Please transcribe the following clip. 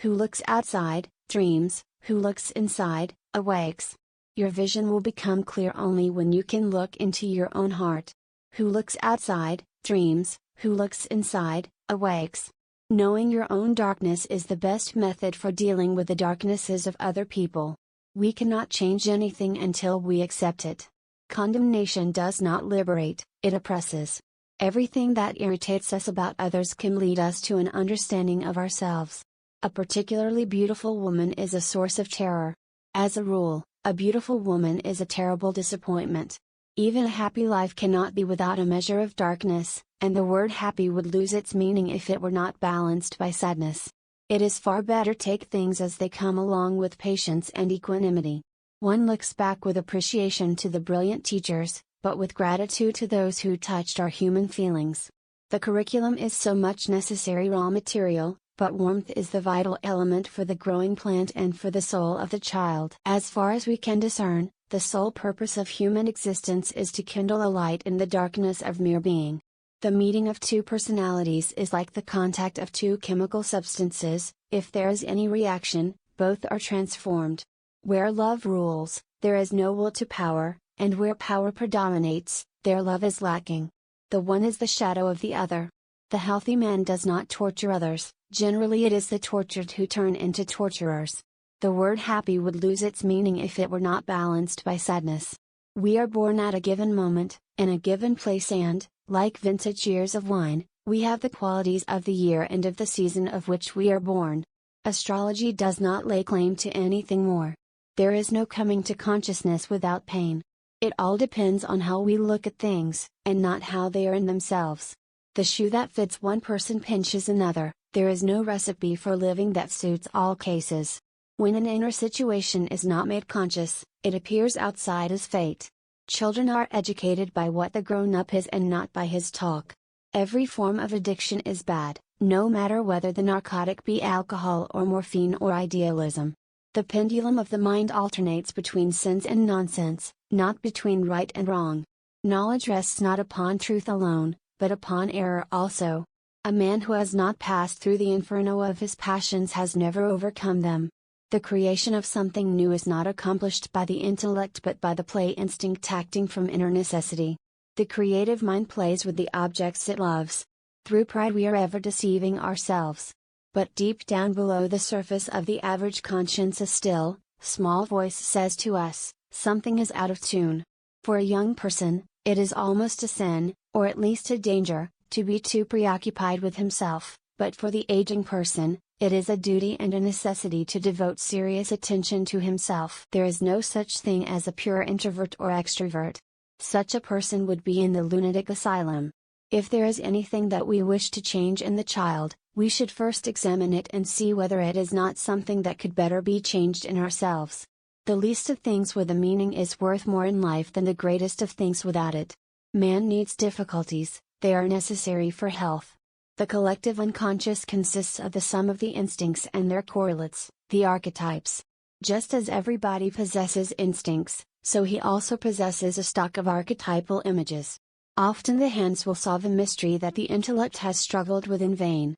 Who looks outside, dreams, who looks inside, awakes. Your vision will become clear only when you can look into your own heart. Who looks outside, dreams, who looks inside, awakes. Knowing your own darkness is the best method for dealing with the darknesses of other people. We cannot change anything until we accept it. Condemnation does not liberate, it oppresses. Everything that irritates us about others can lead us to an understanding of ourselves. A particularly beautiful woman is a source of terror. As a rule, a beautiful woman is a terrible disappointment. Even a happy life cannot be without a measure of darkness, and the word happy would lose its meaning if it were not balanced by sadness. It is far better take things as they come along with patience and equanimity. One looks back with appreciation to the brilliant teachers, but with gratitude to those who touched our human feelings. The curriculum is so much necessary raw material, but warmth is the vital element for the growing plant and for the soul of the child. As far as we can discern, the sole purpose of human existence is to kindle a light in the darkness of mere being. The meeting of two personalities is like the contact of two chemical substances. If there is any reaction, both are transformed. Where love rules, there is no will to power, and where power predominates, there love is lacking. The one is the shadow of the other. The healthy man does not torture others, generally it is the tortured who turn into torturers. The word happy would lose its meaning if it were not balanced by sadness. We are born at a given moment, in a given place and, like vintage years of wine, we have the qualities of the year and of the season of which we are born. Astrology does not lay claim to anything more. There is no coming to consciousness without pain. It all depends on how we look at things, and not how they are in themselves. The shoe that fits one person pinches another. There is no recipe for living that suits all cases. When an inner situation is not made conscious, it appears outside as fate. Children are educated by what the grown-up is and not by his talk. Every form of addiction is bad, no matter whether the narcotic be alcohol or morphine or idealism. The pendulum of the mind alternates between sense and nonsense, not between right and wrong. Knowledge rests not upon truth alone, but upon error also. A man who has not passed through the inferno of his passions has never overcome them. The creation of something new is not accomplished by the intellect but by the play instinct acting from inner necessity. The creative mind plays with the objects it loves. Through pride we are ever deceiving ourselves. But deep down below the surface of the average conscience a still, small voice says to us, something is out of tune. For a young person, it is almost a sin, or at least a danger, to be too preoccupied with himself, but for the aging person, it is a duty and a necessity to devote serious attention to himself. There is no such thing as a pure introvert or extrovert. Such a person would be in the lunatic asylum. If there is anything that we wish to change in the child, we should first examine it and see whether it is not something that could better be changed in ourselves. The least of things with a meaning is worth more in life than the greatest of things without it. Man needs difficulties, they are necessary for health. The collective unconscious consists of the sum of the instincts and their correlates, the archetypes. Just as everybody possesses instincts, so he also possesses a stock of archetypal images. Often the hands will solve a mystery that the intellect has struggled with in vain.